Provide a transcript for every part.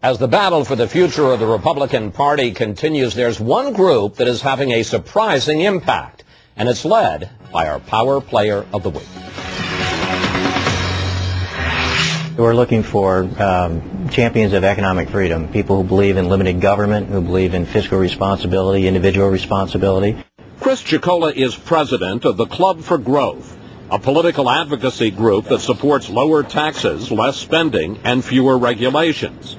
As the battle for the future of the Republican Party continues, there's one group that is having a surprising impact, and it's led by our Power Player of the Week. We're looking for champions of economic freedom, people who believe in limited government, who believe in fiscal responsibility, individual responsibility. Chris Chocola is president of the Club for Growth, a political advocacy group that supports lower taxes, less spending, and fewer regulations.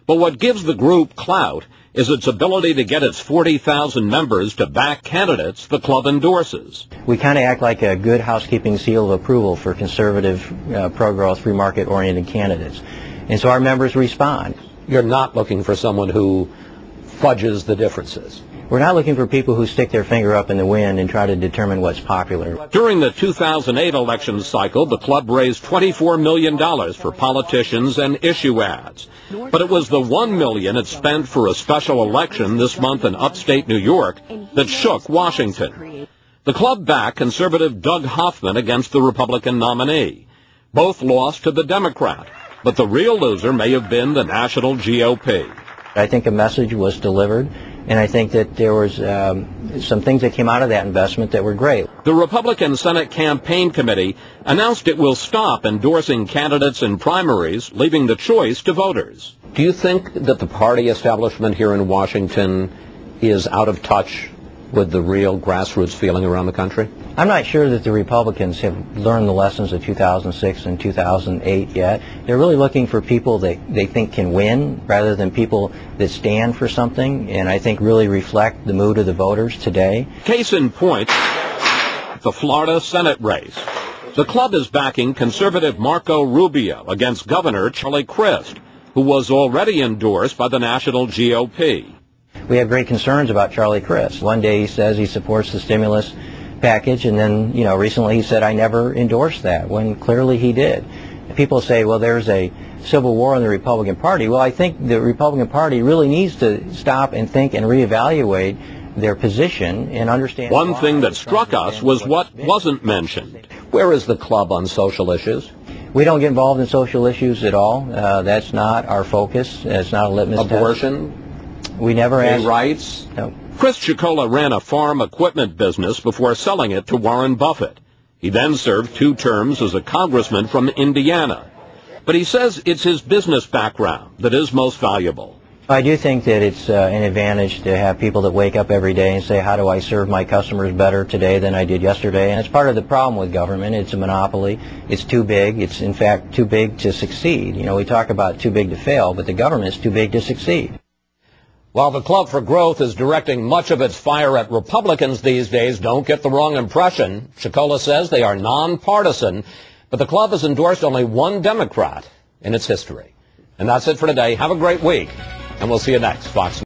But what gives the group clout is its ability to get its 40,000 members to back candidates the club endorses. We kind of act like a good housekeeping seal of approval for conservative, pro-growth, free market-oriented candidates. And so our members respond. You're not looking for someone who fudges the differences. We're not looking for people who stick their finger up in the wind and try to determine what's popular. During the 2008 election cycle, the club raised $24 million for politicians and issue ads. But it was the $1 million it spent for a special election this month in upstate New York that shook Washington. The club backed conservative Doug Hoffman against the Republican nominee. Both lost to the Democrat, but the real loser may have been the national GOP. I think a message was delivered. And I think that there was some things that came out of that investment that were great. The Republican Senate Campaign Committee announced it will stop endorsing candidates in primaries, leaving the choice to voters. Do you think that the party establishment here in Washington is out of touch with the real grassroots feeling around the country? I'm not sure that the Republicans have learned the lessons of 2006 and 2008 yet. They're really looking for people that they think can win rather than people that stand for something, and I think really reflect the mood of the voters today. Case in point, the Florida Senate race. The club is backing conservative Marco Rubio against Governor Charlie Crist, who was already endorsed by the national GOP. We have great concerns about Charlie Crist. One day he says he supports the stimulus package, and then, recently he said, I never endorsed that, when clearly he did. People say, well, there's a civil war in the Republican Party. Well, I think the Republican Party really needs to stop and think and reevaluate their position and understand. One thing that struck us was what wasn't mentioned. Where is the club on social issues? We don't get involved in social issues at all. That's not our focus. It's not a litmus test. Abortion? We never asked. Rights? No. Chris Chocola ran a farm equipment business before selling it to Warren Buffett. He then served 2 terms as a congressman from Indiana. But he says it's his business background that is most valuable. I do think that it's an advantage to have people that wake up every day and say, how do I serve my customers better today than I did yesterday? And it's part of the problem with government. It's a monopoly. It's too big. It's, in fact, too big to succeed. We talk about too big to fail, but the government is too big to succeed. While the Club for Growth is directing much of its fire at Republicans these days, don't get the wrong impression. Chocola says they are nonpartisan, but the club has endorsed only one Democrat in its history. And that's it for today. Have a great week, and we'll see you next, Fox News.